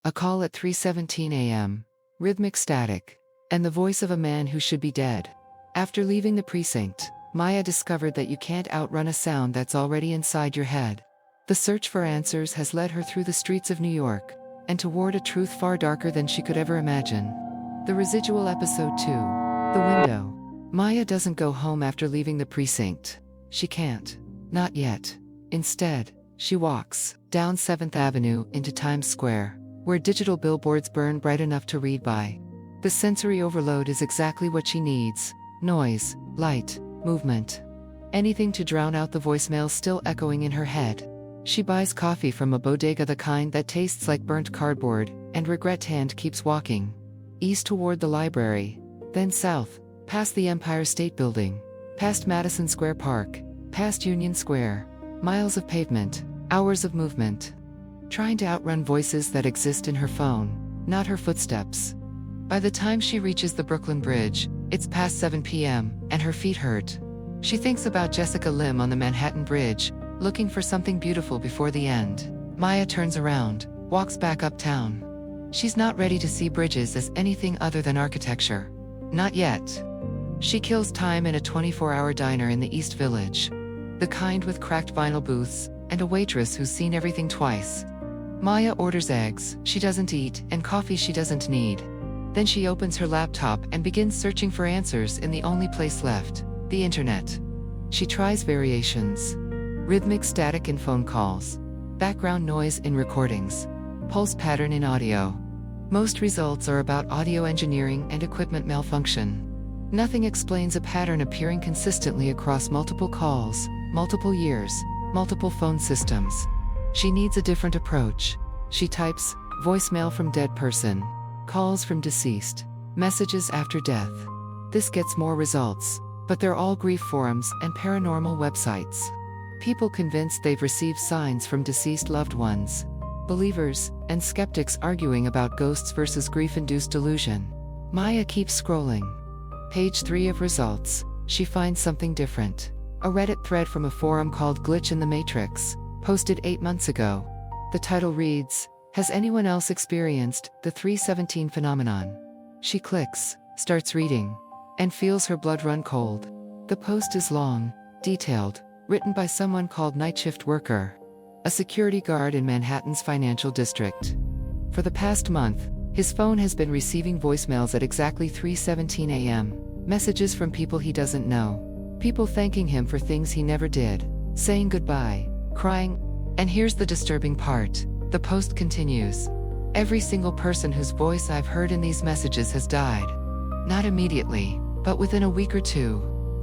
A call at 3:17 a.m., rhythmic static, and the voice of a man who should be dead. After leaving the precinct, Maya discovered that you can't outrun a sound that's already inside your head. The search for answers has led her through the streets of New York, and toward a truth far darker than she could ever imagine. The Residual Episode 2. The Window. Maya doesn't go home after leaving the precinct. She can't. Not yet. Instead, she walks down 7th Avenue into Times Square, where digital billboards burn bright enough to read by. The sensory overload is exactly what she needs: noise, light, movement. Anything to drown out the voicemails still echoing in her head. She buys coffee from a bodega, the kind that tastes like burnt cardboard, and regret hand keeps walking. East toward the library, then south, past the Empire State Building, past Madison Square Park, past Union Square. Miles of pavement, hours of movement. Trying to outrun voices that exist in her phone, not her footsteps. By the time she reaches the Brooklyn Bridge, it's past 7 p.m., and her feet hurt. She thinks about Jessica Lim on the Manhattan Bridge, looking for something beautiful before the end. Maya turns around, walks back uptown. She's not ready to see bridges as anything other than architecture. Not yet. She kills time in a 24-hour diner in the East Village. The kind with cracked vinyl booths, and a waitress who's seen everything twice. Maya orders eggs she doesn't eat and coffee she doesn't need. Then she opens her laptop and begins searching for answers in the only place left, the internet. She tries variations. Rhythmic static in phone calls. Background noise in recordings. Pulse pattern in audio. Most results are about audio engineering and equipment malfunction. Nothing explains a pattern appearing consistently across multiple calls, multiple years, multiple phone systems. She needs a different approach. She types, voicemail from dead person, calls from deceased, messages after death. This gets more results, but they're all grief forums and paranormal websites. People convinced they've received signs from deceased loved ones. Believers and skeptics arguing about ghosts versus grief-induced delusion. Maya keeps scrolling. Page 3 of results, she finds something different. A Reddit thread from a forum called Glitch in the Matrix, posted 8 months ago. The title reads, "Has anyone else experienced the 317 phenomenon?" She clicks, starts reading, and feels her blood run cold. The post is long, detailed, written by someone called Night Shift Worker, a security guard in Manhattan's financial district. For the past month, his phone has been receiving voicemails at exactly 3:17 a.m., messages from people he doesn't know. People thanking him for things he never did, saying goodbye, crying. And here's the disturbing part. The post continues. Every single person whose voice I've heard in these messages has died. Not immediately, but within a week or two.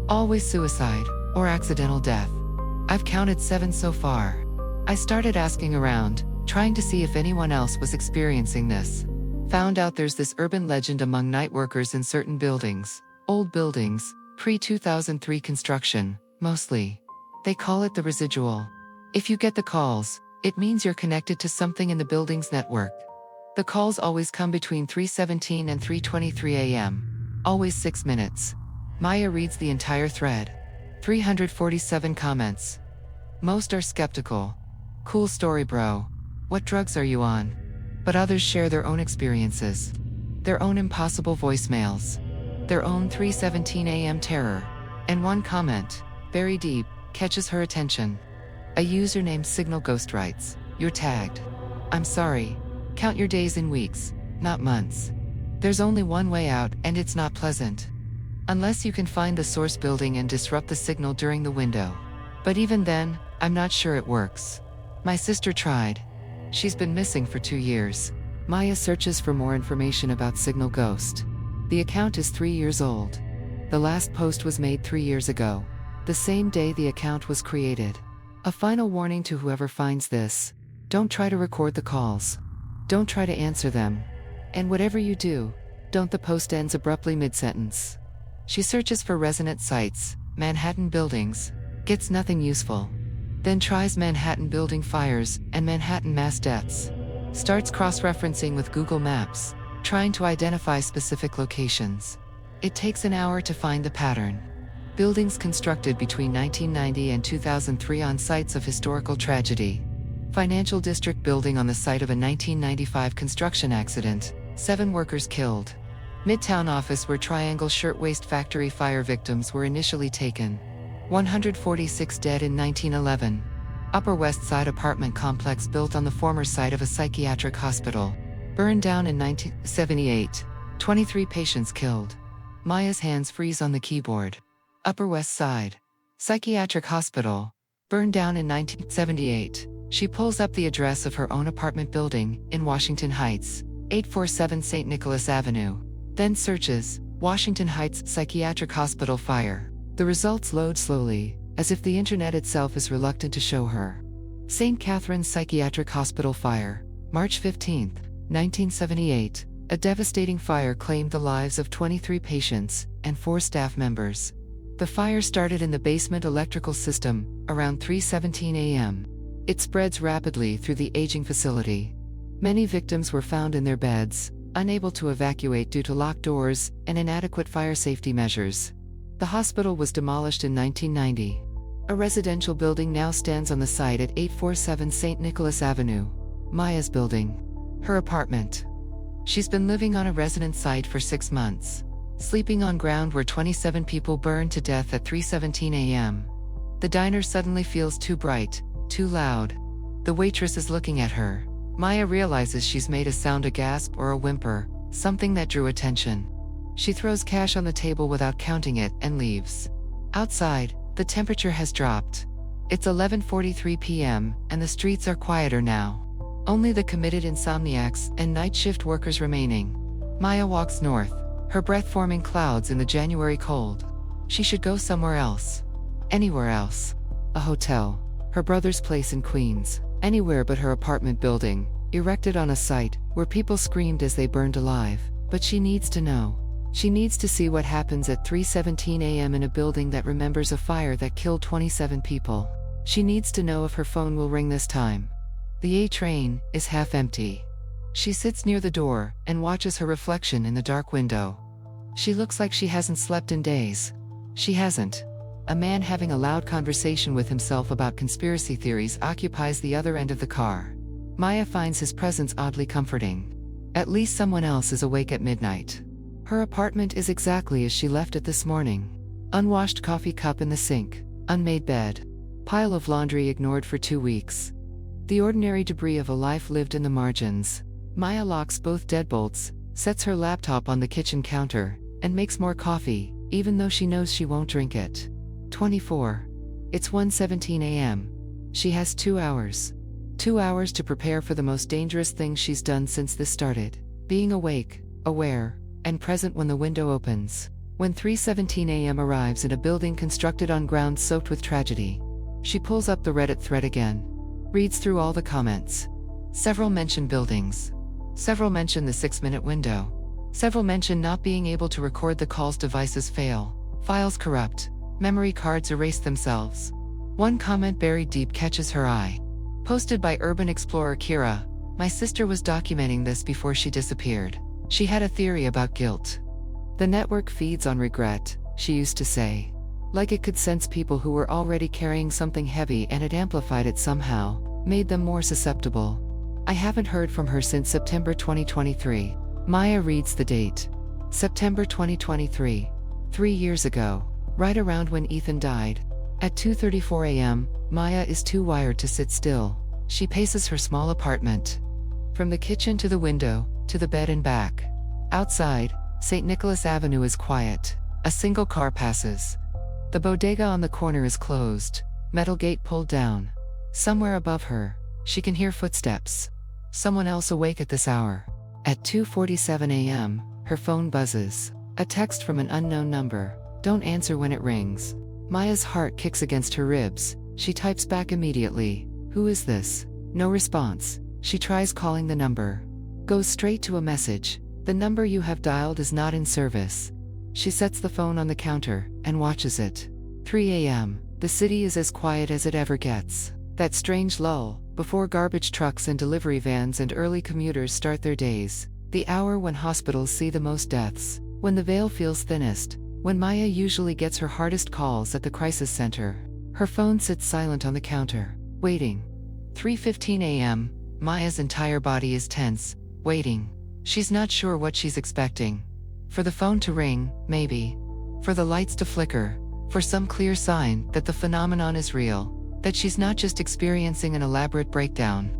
Always suicide, or accidental death. I've counted 7 so far. I started asking around, trying to see if anyone else was experiencing this. Found out there's this urban legend among night workers in certain buildings, old buildings, pre-2003 construction, mostly. They call it the residual. If you get the calls, it means you're connected to something in the building's network. The calls always come between 3:17 and 3:23 a.m. Always 6 minutes. Maya reads the entire thread. 347 comments. Most are skeptical. Cool story, bro. What drugs are you on? But others share their own experiences. Their own impossible voicemails. Their own 3:17 a.m. terror. And one comment, very deep, catches her attention. A user named Signal Ghost writes, "You're tagged. I'm sorry. Count your days in weeks, not months. There's only one way out, and it's not pleasant. Unless you can find the source building and disrupt the signal during the window. But even then, I'm not sure it works. My sister tried. She's been missing for 2 years." Maya searches for more information about Signal Ghost. The account is 3 years old. The last post was made 3 years ago, the same day the account was created. A final warning to whoever finds this: don't try to record the calls. Don't try to answer them. And whatever you do, don't. The post ends abruptly mid-sentence. She searches for Resonant Sites, Manhattan buildings, gets nothing useful. Then tries Manhattan building fires and Manhattan mass deaths. Starts cross-referencing with Google Maps, trying to identify specific locations. It takes an hour to find the pattern. Buildings constructed between 1990 and 2003 on sites of historical tragedy. Financial District building on the site of a 1995 construction accident, 7 workers killed. Midtown office where Triangle Shirtwaist Factory fire victims were initially taken. 146 dead in 1911. Upper West Side apartment complex built on the former site of a psychiatric hospital. Burned down in 1978. 23 patients killed. Maya's hands freeze on the keyboard. Upper West Side Psychiatric Hospital. Burned down in 1978. She pulls up the address of her own apartment building, in Washington Heights, 847 St. Nicholas Avenue. Then searches, Washington Heights Psychiatric Hospital fire. The results load slowly, as if the internet itself is reluctant to show her. St. Catherine's Psychiatric Hospital fire, March 15, 1978. A devastating fire claimed the lives of 23 patients and 4 staff members. The fire started in the basement electrical system, around 3:17 a.m. It spreads rapidly through the aging facility. Many victims were found in their beds, unable to evacuate due to locked doors and inadequate fire safety measures. The hospital was demolished in 1990. A residential building now stands on the site at 847 St. Nicholas Avenue. Maya's building. Her apartment. She's been living on a resident site for 6 months, sleeping on ground where 27 people burned to death at 3:17 a.m. The diner suddenly feels too bright, too loud. The waitress is looking at her. Maya realizes she's made a sound, a gasp or a whimper, something that drew attention. She throws cash on the table without counting it and leaves. Outside, the temperature has dropped. It's 11:43 p.m. and the streets are quieter now. Only the committed insomniacs and night shift workers remaining. Maya walks north, her breath forming clouds in the January cold. She should go somewhere else. Anywhere else. A hotel. Her brother's place in Queens. Anywhere but her apartment building, erected on a site where people screamed as they burned alive. But she needs to know. She needs to see what happens at 3:17 a.m. in a building that remembers a fire that killed 27 people. She needs to know if her phone will ring this time. The A train is half empty. She sits near the door and watches her reflection in the dark window. She looks like she hasn't slept in days. She hasn't. A man having a loud conversation with himself about conspiracy theories occupies the other end of the car. Maya finds his presence oddly comforting. At least someone else is awake at midnight. Her apartment is exactly as she left it this morning. Unwashed coffee cup in the sink, unmade bed, pile of laundry ignored for 2 weeks. The ordinary debris of a life lived in the margins. Maya locks both deadbolts, sets her laptop on the kitchen counter, and makes more coffee, even though she knows she won't drink it. 24. It's 1:17 a.m. She has 2 hours. 2 hours to prepare for the most dangerous thing she's done since this started. Being awake, aware, and present when the window opens. When 3:17 a.m. arrives in a building constructed on ground soaked with tragedy. She pulls up the Reddit thread again. Reads through all the comments. Several mention buildings. Several mention the 6-minute window. Several mention not being able to record the calls, devices fail, files corrupt, memory cards erase themselves. One comment buried deep catches her eye. Posted by Urban Explorer Kira. My sister was documenting this before she disappeared. She had a theory about guilt. The network feeds on regret, she used to say. Like it could sense people who were already carrying something heavy and it amplified it somehow, made them more susceptible. I haven't heard from her since September 2023. Maya reads the date. September 2023. 3 years ago, right around when Ethan died. At 2:34 a.m., Maya is too wired to sit still. She paces her small apartment. From the kitchen to the window, to the bed and back. Outside, St. Nicholas Avenue is quiet. A single car passes. The bodega on the corner is closed, metal gate pulled down. Somewhere above her, she can hear footsteps. Someone else awake at this hour. At 2:47 a.m., her phone buzzes. A text from an unknown number. Don't answer when it rings. Maya's heart kicks against her ribs. She types back immediately. Who is this? No response. She tries calling the number. Goes straight to a message. The number you have dialed is not in service. She sets the phone on the counter and watches it. 3 a.m. The city is as quiet as it ever gets. That strange lull, before garbage trucks and delivery vans and early commuters start their days. The hour when hospitals see the most deaths. When the veil feels thinnest. When Maya usually gets her hardest calls at the crisis center. Her phone sits silent on the counter, waiting. 3:15 a.m., Maya's entire body is tense, waiting. She's not sure what she's expecting. For the phone to ring, maybe. For the lights to flicker. For some clear sign that the phenomenon is real. That she's not just experiencing an elaborate breakdown.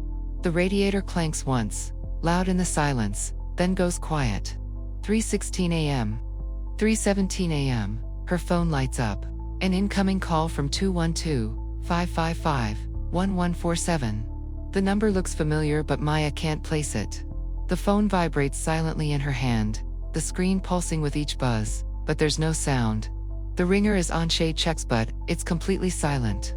The radiator clanks once, loud in the silence, then goes quiet. 3:16 a.m. 3:17 a.m., her phone lights up. An incoming call from 212-555-1147. The number looks familiar, but Maya can't place it. The phone vibrates silently in her hand, the screen pulsing with each buzz, but there's no sound. The ringer is on, shade checks, but it's completely silent.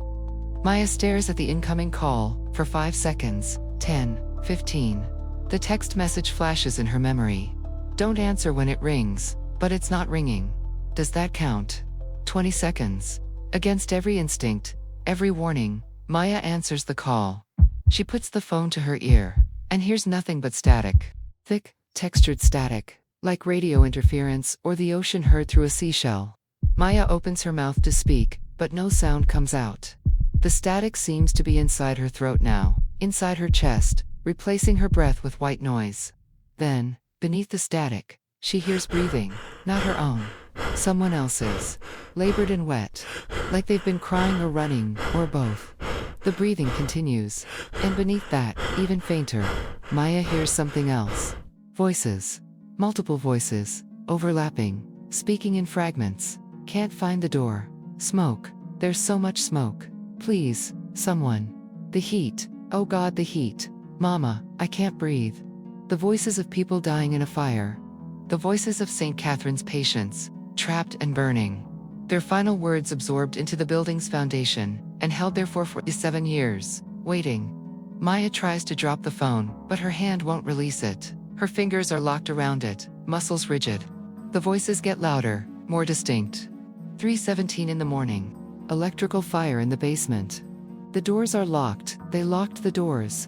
Maya stares at the incoming call for 5 seconds, 10, 15. The text message flashes in her memory. Don't answer when it rings, but it's not ringing. Does that count? 20 seconds. Against every instinct, every warning, Maya answers the call. She puts the phone to her ear, and hears nothing but static. Thick, textured static, like radio interference or the ocean heard through a seashell. Maya opens her mouth to speak, but no sound comes out. The static seems to be inside her throat now, inside her chest, replacing her breath with white noise. Then, beneath the static, she hears breathing, not her own, someone else's, labored and wet, like they've been crying or running, or both. The breathing continues, and beneath that, even fainter, Maya hears something else. Voices. Multiple voices, overlapping, speaking in fragments. Can't find the door. Smoke. There's so much smoke. Please, someone. The heat. Oh God, the heat. Mama, I can't breathe. The voices of people dying in a fire. The voices of St. Catherine's patients, trapped and burning. Their final words absorbed into the building's foundation, and held there for 47 years, waiting. Maya tries to drop the phone, but her hand won't release it. Her fingers are locked around it, muscles rigid. The voices get louder, more distinct. 3:17 in the morning. Electrical fire in the basement. The doors are locked, they locked the doors.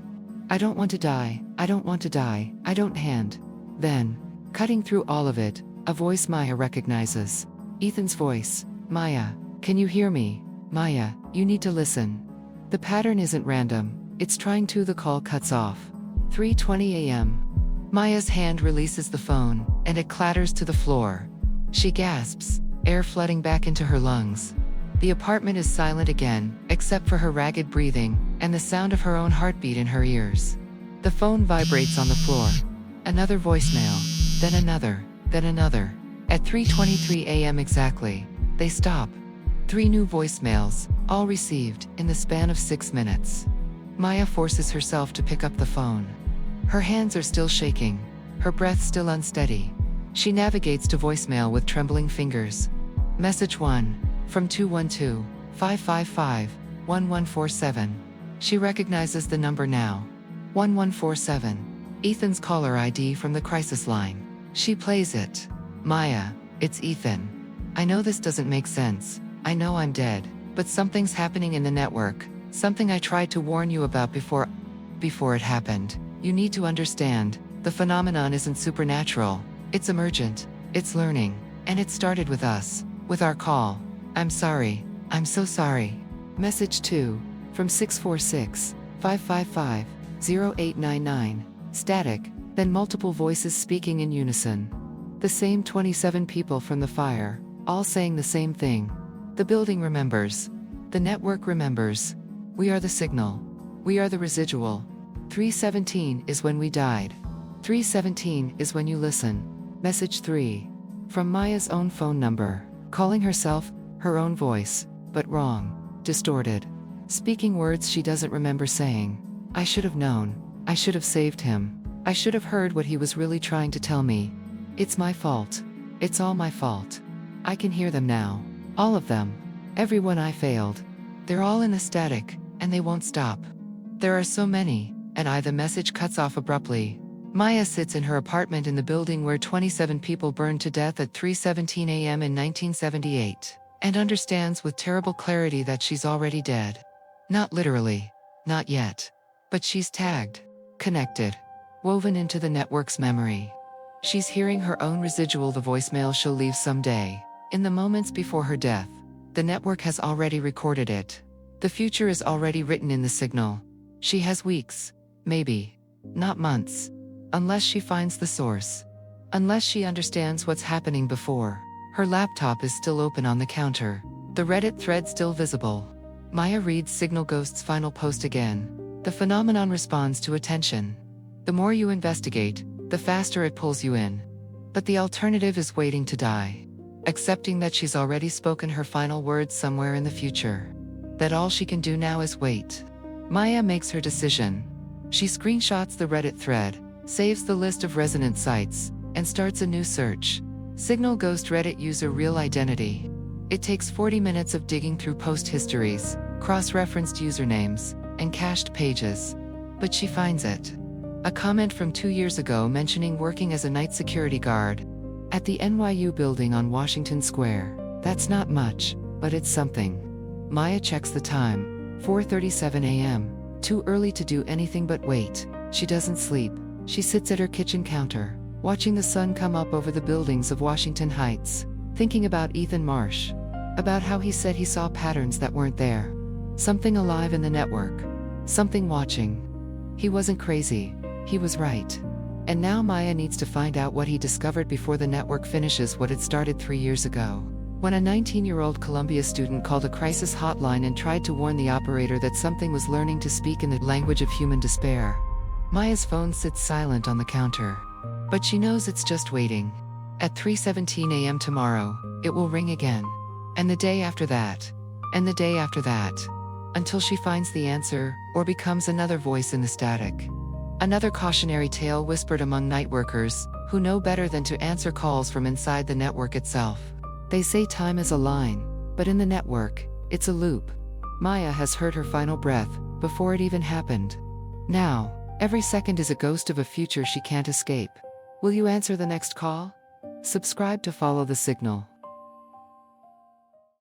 I don't want to die, I don't want to die, I don't hand. Then, cutting through all of it, a voice Maya recognizes. Ethan's voice. Maya, can you hear me? Maya, you need to listen. The pattern isn't random, it's trying to. The call cuts off. 3:20 a.m. Maya's hand releases the phone, and it clatters to the floor. She gasps, air flooding back into her lungs. The apartment is silent again, except for her ragged breathing, and the sound of her own heartbeat in her ears. The phone vibrates on the floor. Another voicemail, then another, then another. At 3:23 a.m. exactly, they stop. 3 new voicemails, all received in the span of 6 minutes. Maya forces herself to pick up the phone. Her hands are still shaking, her breath still unsteady. She navigates to voicemail with trembling fingers. Message 1, from 212-555-1147. She recognizes the number now. 1147. Ethan's caller ID from the crisis line. She plays it. Maya, it's Ethan. I know this doesn't make sense. I know I'm dead, but something's happening in the network, something I tried to warn you about before it happened. You need to understand, the phenomenon isn't supernatural, it's emergent, it's learning, and it started with us, with our call. I'm sorry, I'm so sorry. Message 2, from 646-555-0899, static, then multiple voices speaking in unison. The same 27 people from the fire, all saying the same thing. The building remembers. The network remembers. We are the signal. We are the residual. 3:17 is when we died. 3:17 is when you listen. Message 3. From Maya's own phone number, calling herself, her own voice, but wrong, distorted. Speaking words she doesn't remember saying. I should have known. I should have saved him. I should have heard what he was really trying to tell me. It's my fault. It's all my fault. I can hear them now. All of them. Everyone I failed. They're all in the static, and they won't stop. There are so many, and the message cuts off abruptly. Maya sits in her apartment in the building where 27 people burned to death at 3:17 a.m. in 1978, and understands with terrible clarity that she's already dead. Not literally. Not yet. But she's tagged. Connected. Woven into the network's memory. She's hearing her own residual, the voicemail she'll leave someday. In the moments before her death, the network has already recorded it. The future is already written in the signal. She has weeks, maybe, not months, unless she finds the source. Unless she understands what's happening before. Her laptop is still open on the counter, the Reddit thread still visible. Maya reads Signal Ghost's final post again. The phenomenon responds to attention. The more you investigate, the faster it pulls you in. But the alternative is waiting to die. Accepting that she's already spoken her final words somewhere in the future. That all she can do now is wait. Maya makes her decision. She screenshots the Reddit thread, saves the list of Resonant Sites, and starts a new search. Signal Ghost Reddit user real identity. It takes 40 minutes of digging through post histories, cross-referenced usernames, and cached pages. But she finds it. A comment from 2 years ago mentioning working as a night security guard at the NYU building on Washington Square. That's not much, but it's something. Maya checks the time, 4:37 a.m. Too early to do anything but wait. She doesn't sleep. She sits at her kitchen counter, watching the sun come up over the buildings of Washington Heights, thinking about Ethan Marsh, about how he said he saw patterns that weren't there. Something alive in the network. Something watching. He wasn't crazy. He was right. And now Maya needs to find out what he discovered before the network finishes what it started 3 years ago. When a 19-year-old Columbia student called a crisis hotline and tried to warn the operator that something was learning to speak in the language of human despair. Maya's phone sits silent on the counter. But she knows it's just waiting. At 3:17 a.m. tomorrow, it will ring again. And the day after that. And the day after that. Until she finds the answer, or becomes another voice in the static. Another cautionary tale whispered among night workers, who know better than to answer calls from inside the network itself. They say time is a line, but in the network, it's a loop. Maya has heard her final breath, before it even happened. Now, every second is a ghost of a future she can't escape. Will you answer the next call? Subscribe to follow the signal.